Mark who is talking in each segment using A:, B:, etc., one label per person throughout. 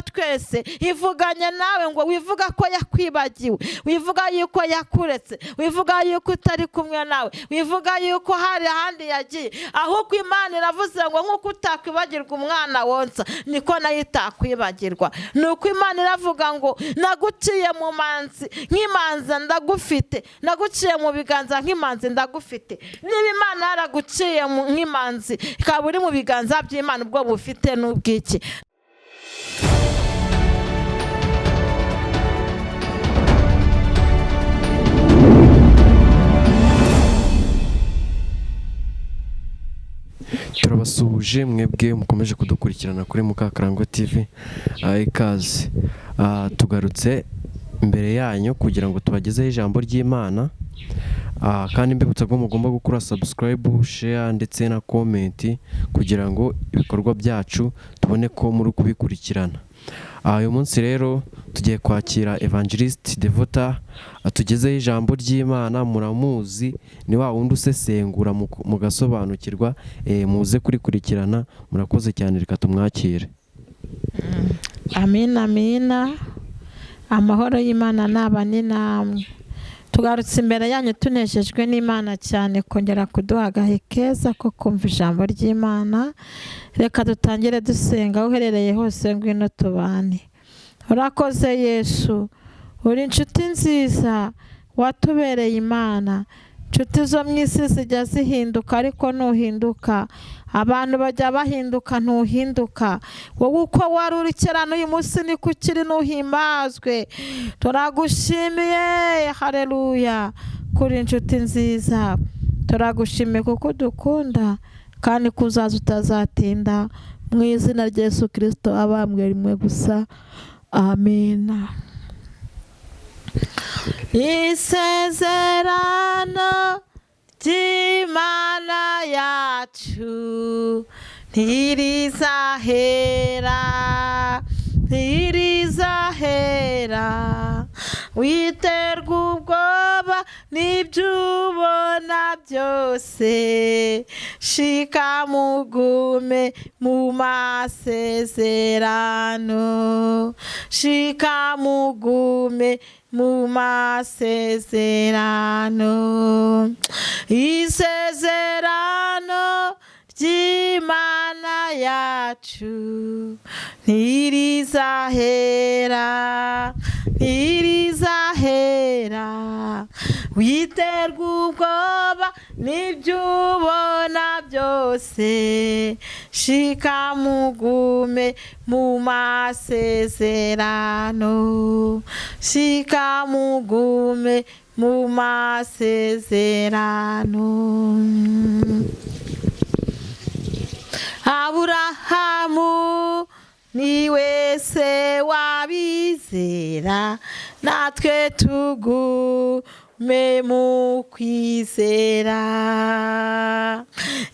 A: twese ivuganye nawe ngo wivuga ko yakwibagiwe, wivuga yuko yakuretse, wivuga yuko utari kumwe nawe, wivuga yuko hari ahandi yagiye, ahubwo Imana iravuze ngo nk'uko utakwibagirwa umwana wonsa niko nayo itakwibagirwa. Nuko Imana iravuga ngo naguciye mu manzi nk'imanza ndagufite, naguciye mu biganza nk'imanzi ndagufite. Niba Imana yaraguciye nk'imanzi ikaba uri mu biganza by'Imana, ubwo bufite n'ubwiki.
B: Turabasuhuje mwebwe mukomeje kudukurikirana kuri Mukakarangwa TV. Ikaze tugarutse imbere yanyu kugira ngo tubagezeho ijambo ry'Imana, kandi mbibutsa ko mugomba gukora subscribe, share ndetse na comment kugira ngo ibikorwa byacu tubone ko muri kubikurikirana. Uyu munsi rero tugiye kwakira Evangelist Devota atugezeho ijambo ry'Imana. Muramuzi, ni wa wundi usesengura mugasobanukirwa, muze kurikurikirana. Murakoze cyane, reka tumwakire.
A: Amina amina. Amahoro y'Imana nabane namwe. Tugarutse imbere yanyu tunejejwe n'Imana cyane kongera kuduha agahe keza ko kumva ijambo ry'Imana. Reka dutangire dusenga. Uherereye hose ngwino tubane. Urakoze Yesu, uri inshuti nziza, watubereye Imana. Inshuti zo mu isi zijya zihinduka ariko ntuhinduka, abantu bajya bahinduka ntuhinduka. Wowe uko wari uri kera n'uyu munsi niko ukiri, ntuhimbazwe. Turagushimiye, haleluya, kuri inshuti nziza. Turagushimiye kuko dukunda kandi kuzaza utazatinda, mu izina rya Yesu Kristo abambwe rimwe gusa, amina. Isezerano ry'Imana yacu ntirizahera, ntirizahera. Witerwa ubwoba n'ibyo ubona byose, shika mugume mu masezerano, shika mugume mu masezerano. Isezerano ry'Imana yacu ntirizahera, ntirizahera. Witerwa ubwoba n'ibyo ubona byose, shika mugume mu masezerano, shika mugume mu masezerano. Aburahamu niwe se wabizera, natwe tugume mu kwizera.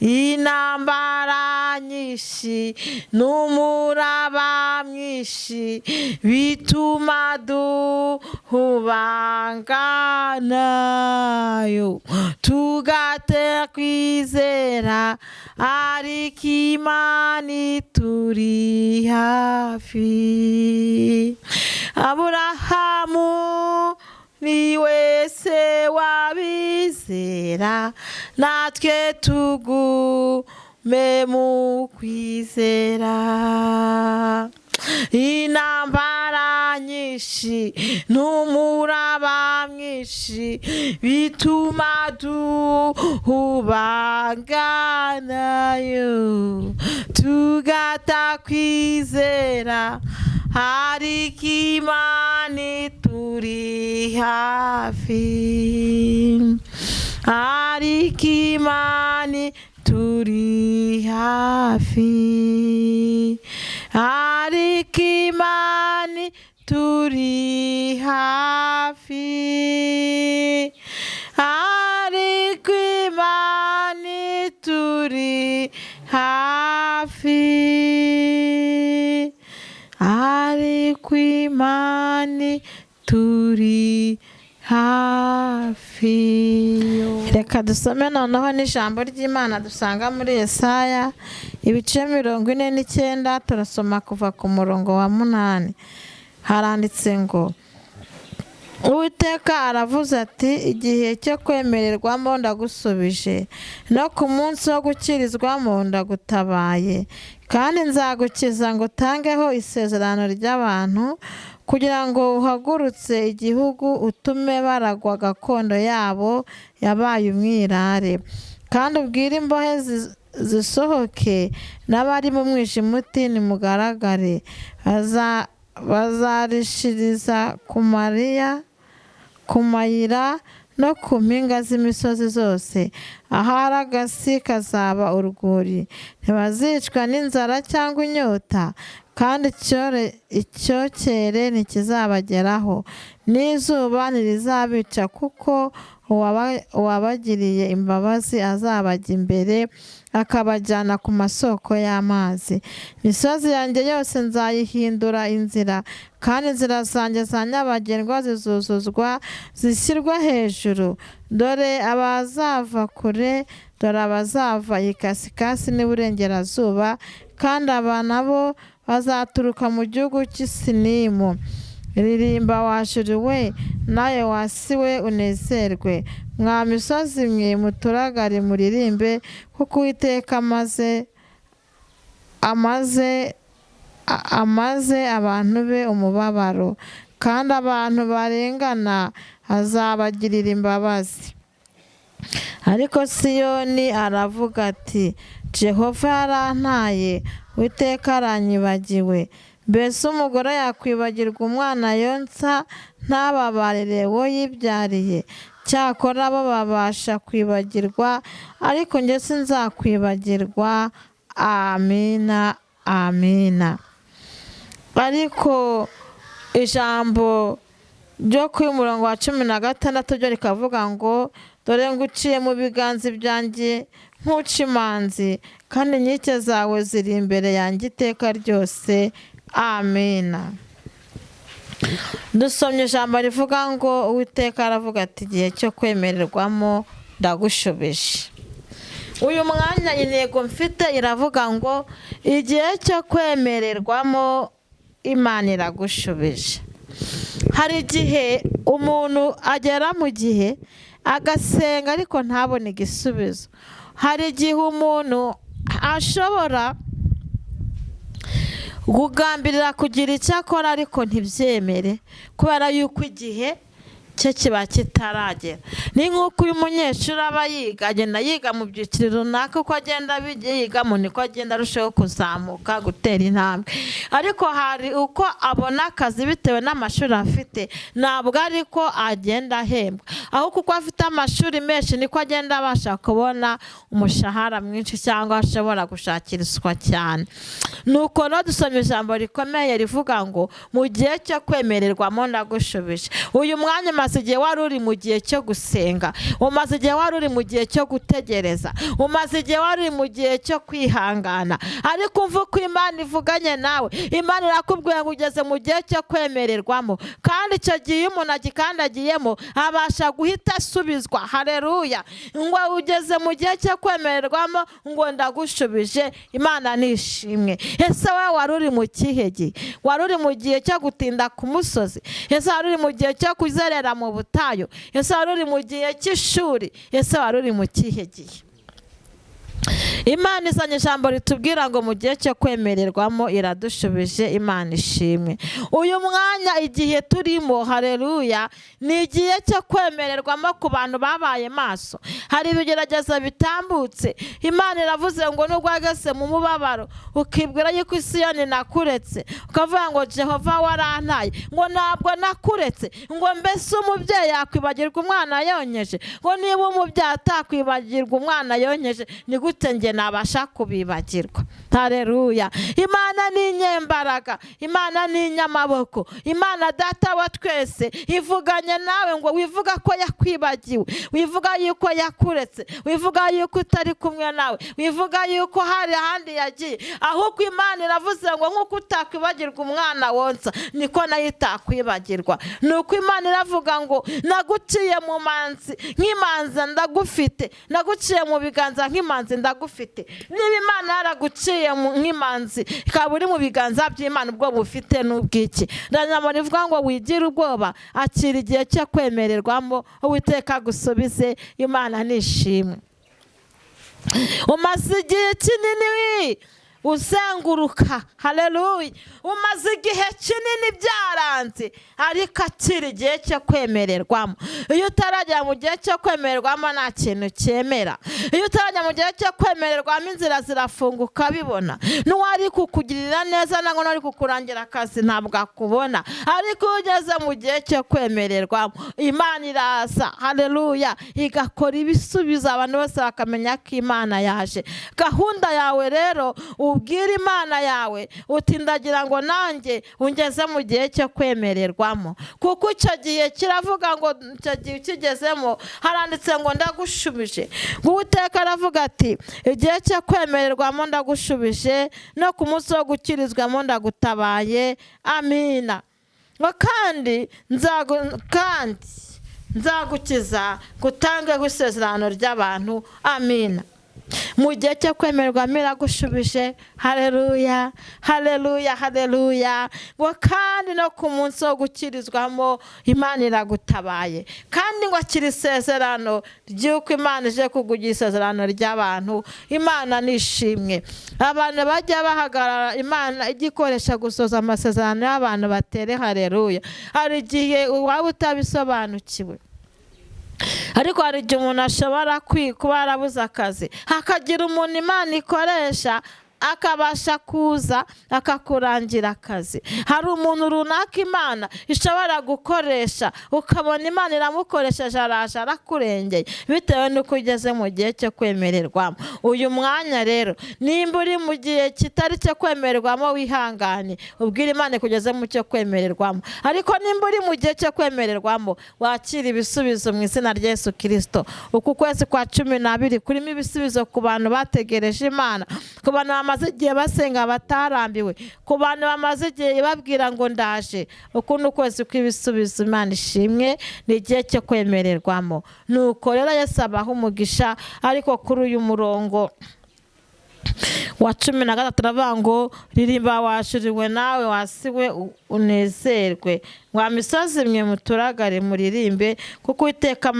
A: Intambara nyinshi n'umuraba mwinshi bituma duhubanganayo, tugate kwizera ariko Imana ituri hafi. Aburahamu niwe se wabizera, natwe tugume mu kwizera. Intambara nyinshi n'umuraba mwinshi bituma duhubanganayo, tugata kwizera ariko Imana ituri hafi, ariko Imana ituri hafi, ariko Imana ituri hafi, ariko Imana ituri hafi, ariko Imana ituri hafi yo. Reka dusome noneho n'ijambo ry'Imana dusanga muri Yesaya ibice 49, turasoma kuva ku murongo wa 8. Haranditse ngo Uwiteka aravuze ati igihe cyo kwemererwamo ndagusubije, no ku munsi wo gukirizwamo ndagutabaye, kandi nzagukiza ngo utangeho isezerano ry'abantu, kugira ngo uhagurutse igihugu utume baragwa gakondo yabo yabaye umwirare, kandi ubwire imbohe zisohoke n'abari mu mwijima uti nimugaragare, bazarishiriza ku mayira no ku mpinga z'imisozi zose, ahari agasi kazaba urwuri, ntibazicwa n'inzara cyangwa inyota, kandi icyokere ntikizabageraho, n'izuba ntirizabica, kuko uwabagiriye imbabazi azabajya imbere akabajyana ku masoko y'amazi. Imisozi yanjye yose nzayihindura inzira, kandi inzira zanjye za nyabagendwa zizuzuzwa zishyirwa hejuru. Dore abazava kure, dore abazava ikasikazi n'iburengerazuba, kandi aba nabo bazaturuka mu gihugu cy'Isinimu. Ririmba wa juru we, nawe wasi we unezerwe, mwa misozi mwe muturagare muririmbe, kuko Uwiteka amaze abantu be umubabaro, kandi abantu barengana azabagirira imbabazi. Ariko Siyoni aravuga ati Jehova yarantaye, Uwiteka aranyibagiwe. Mbese umugore yakwibagirwa umwana yonsa ntababarire uwo yibyariye? Cyakora bo babasha kwibagirwa, ariko njye sinzakwibagirwa. Amina, amina. Ariko ijambo ryo ku murongo wa 16 ryo rikavuga ngo dore nguciye mu biganza byanjye nk'uca imanzi, kandi inkike zawe ziri imbere yanjye iteka ryose. Amina. Dusomye ijambo rivuga ngo Uwiteka aravuga ati igihe cyo kwemererwamo ndagushubije. Uyu mwanya intego mfite iravuga ngo igihe cyo kwemererwamo Imana iragushubije. Hari igihe umuntu agera mu gihe agasenga ariko ntabone igisubizo. Hari igihe umuntu ashobora kugambirira kugira icyo akora ariko ntibyemere, kubera yuko igihe cye kiba kitaragera. Ni nk'uko uyu munyeshuri aba yiga, agenda yiga mu byiciro runaka, uko agenda yigamo niko agenda arushaho kuzamuka, gutera intambwe. Ariko hari uko abona akazi bitewe n'amashuri afite, ntabwo ariko agenda ahembwa. Aho kuko afite amashuri menshi niko agenda abasha kubona umushahara mwinshi, cyangwa ashobora gushakirizwa cyane. Nuko no dusoma ijambo rikomeye rivuga ngo mu gihe cyo kwemererwamo ndagushubije. Uyu mwanya umaze igihe wari uri mu gihe cyo gusenga, umaze igihe wari uri mu gihe cyo gutegereza, umaze igihe wari uri mu gihe cyo kwihangana, ariko umva uko Imana ivuganye nawe. Imana irakubwiye ngo ugeze mu gihe cyo kwemererwamo, kandi icyo gihe iyo umuntu agikandagiyemo abasha guhita asubizwa. Haleluya. Ngo ugeze mu gihe cyo kwemererwamo ngo ndagushubije. Imana nishimwe. Ese wowe wari uri mu kihe gihe? Wari uri mu gihe cyo gutinda ku musozi? Ese wari uri mu gihe cyo kuzerera mu butayu? Ese wari uri mu gihe cy'ishuri? Ese wari uri mu kihe gihe? Imana izanye ijambo ritubwira ngo mu gihe cyo kwemererwamo iradushubije. Imana ishimwe. Uyu mwanya igihe turimo, haleluya, ni igihe cyo kwemererwamo ku bantu babaye maso. Hari ibigeragezo bitambutse. Imana iravuze ngo nubwo wageze mu mubabaro ukibwira yuko Siyoni nakuretse, ukavuga ngo Jehova warantaye, ngo ntabwo nakuretse. Ngo mbese umubyeyi yakwibagirwa umwana yonyeje? Ngo niba umubyeyi atakwibagirwa umwana yonyeje, ni gute njye nabasha kubibagirwa. Haleluya. Imana ni inyembaraga, Imana ni inyamaboko, Imana data wa twese ivuganye nawe ngo wivuga ko yakwibagiwe, wivuga yuko yakuretse, wivuga yuko utari kumwe nawe, wivuga yuko hari ahandi yagiye, ahubwo Imana iravuze ngo nk'uko utakwibagirwa umwana wonsa niko nayo itakwibagirwa. Nuko Imana iravuga ngo naguciye mu manzi nk'imanza ndagufite, naguciye mu biganza nk'imanzi ndagufite. Niba Imana yaraguciye nk'imanzi ikaba uri mu biganza by'Imana, ubwo bufite n'ubwiki. Ndanyama rivuga ngo wigire ubwoba, akira igihe cyo kwemererwamo, Uwiteka gusubize. Imana nishimwe. Umaze igihe kinini uzenguruka, haleluya, umaze igihe kinini byaranze, ariko akira igihe cyo kwemererwamo. Iyo utarajya mu gihe cyo kwemererwamo nta kintu cyemera. Iyo utarajya mu gihe cyo kwemererwamo inzira zirafunguka bibona. N'uwari kukugirira neza nangwa n'uwari kukurangira akazi ntabwo akubona, ariko iyo ugeze mu gihe cyo kwemererwamo Imana iraza, haleluya, igakora ibisubizo, abantu bose bakamenya ko Imana yaje. Gahunda yawe rero ubwira Imana yawe uti ndagira ngo nanjye ungeze mu gihe cyo kwemererwamo, kuko icyo gihe kiravuga ngo icyo gihe ukigezemo haranditse ngo ndagushubije. Uwiteka aravuga ati igihe cyo kwemererwamo ndagushubije, no ku munsi wo gukirizwamo ndagutabaye. Amina. kandi nzagukiza gutangeho isezerano ry'abantu. Amina. Mu gihe cyo kwemerwa miragushubije. Haleluya, haleluya, haleluya. Ngo kandi no ku munsi wo gukirizwamo Imana iragutabaye, kandi ngo akiri isezerano ry'uko Imana ije kugugira isezerano ry'abantu. Imana nishimwe. Abantu bajya bahagarara Imana igikoresha gusoza amasezerano y'abantu batere haleluya. Hari igihe waba utabisobanukiwe, ariko hari igihe umuntu ashobora kuba yarabuze akazi, hakagira umuntu Imana ikoresha akabasha kuza akakurangira akazi. Hari umuntu runaka Imana ishobora gukoresha ukabona Imana iramukoresheje araje arakurengeye bitewe n'uko ugeze mu gihe cyo kwemererwamo. Uyu mwanya rero nimba uri mu gihe kitari cyo kwemererwamo wihangane ubwire Imana kugeze mu cyo kwemererwamo, ariko nimba uri mu gihe cyo kwemererwamo wakira ibisubizo mu izina rya Yesu Kristo. Uku kwezi kwa 12 kurimo ibisubizo ku bantu bategereje Imana, ku bantu bamaze igihe basenga batarambiwe, ku bantu bamaze igihe babwira ngo ndaje. Uku ni ukwezi kw'ibisubizo. Imana ishimwe. Ni igihe cyo kwemererwamo. Nuko rero Yesu abaha umugisha. Ariko kuri uyu murongo wa 13 turavuga ngo ririmba washuriwe nawe wasiwe unezerwe, wa misozi mwe muturagare muririmbe, kuko Uwiteka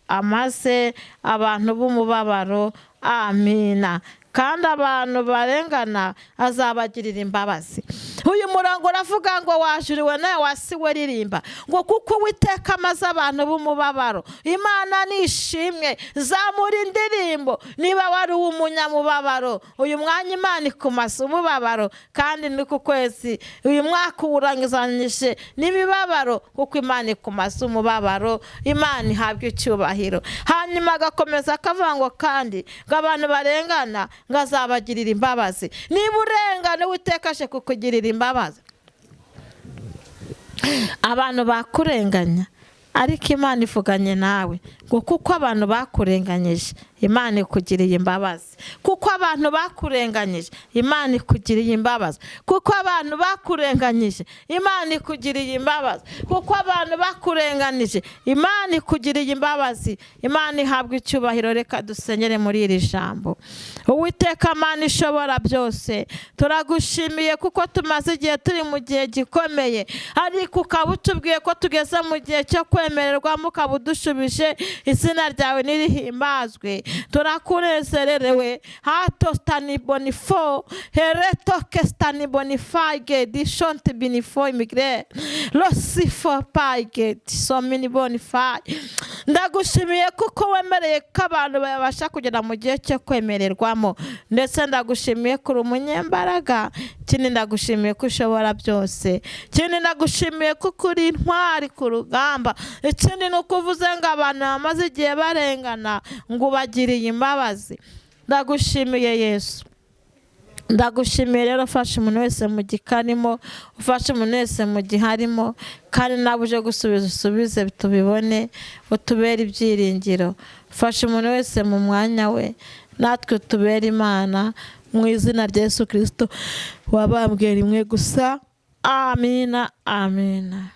A: amaze abantu b'umubabaro. Amina. Kandi abantu barengana azabagirira imbabazi. Uyu murongo uravuga ngo wajuriwe nawe wasiwe ririmba, ngo kuko Uwiteka amaze abantu b'umubabaro. Imana nishimwe. Zamura indirimbo niba wari umunyamubabaro. Uyu mwanya Imana ikumasa umubabaro, kandi ni ku kwezi uyu mwaka urangizanyije n'imibabaro, kuko Imana ikumasa umubabaro. Imana ihabwe icyubahiro. Hanyuma agakomeza akavuga ngo kandi ngo abantu barengana ngo azabagirira imbabazi. Niba urengana Uwiteka aje kukugirira imbabazi. Abantu bakurenganya ariko Imana ivuganye nawe, ngo kuko abantu bakurenganyije Imana ikugiriye imbabazi. Kuko abantu bakurenganyije Imana ikugiriye imbabazi. Kuko abantu bakurenganyije Imana ikugiriye imbabazi. Kuko abantu bakurenganije Imana ikugiriye imbabazi. Imana ihabwa icyubahiro. Reka dusenyere muri iri jambo. Uwiteka Mana ishobora byose, turagushimiye kuko tumaze igihe turi mu gihe gikomeye, ariko ukaba utubwiye ko tugeze mu gihe cyo kwemererwamo, ukaba udushubije. Izina ryawe nirihimbazwe. Turakunezererewe. Hato stani bonifo hereto ke stani bonifage dishonte binifo imigre losifo paige tisomini bonifage. Ndagushimiye kuko wemereye ko abantu babasha kugera mu gihe cyo kwemererwamo, ndetse ndagushimiye kuri umunyembaraga. Kindi ndagushimiye ko ushobora byose. Kindi ndagushimiye kuko uri intwari ku rugamba. Ikindi ni uko uvuze ngo abantu bamaze igihe barengana ngo ubagiriye imbabazi. ndagushimiye Yesu, ndagushimiye rero ufashe umuntu wese mu gikarimo, ufashe umuntu wese mu giharimo, kandi nawe uje gusubiza usubize tubibone, utubere ibyiringiro. Ufashe umuntu wese mu mwanya we, natwe tubere Imana, mu izina rya Yesu Kristo wabambwe rimwe gusa. Amina, amina.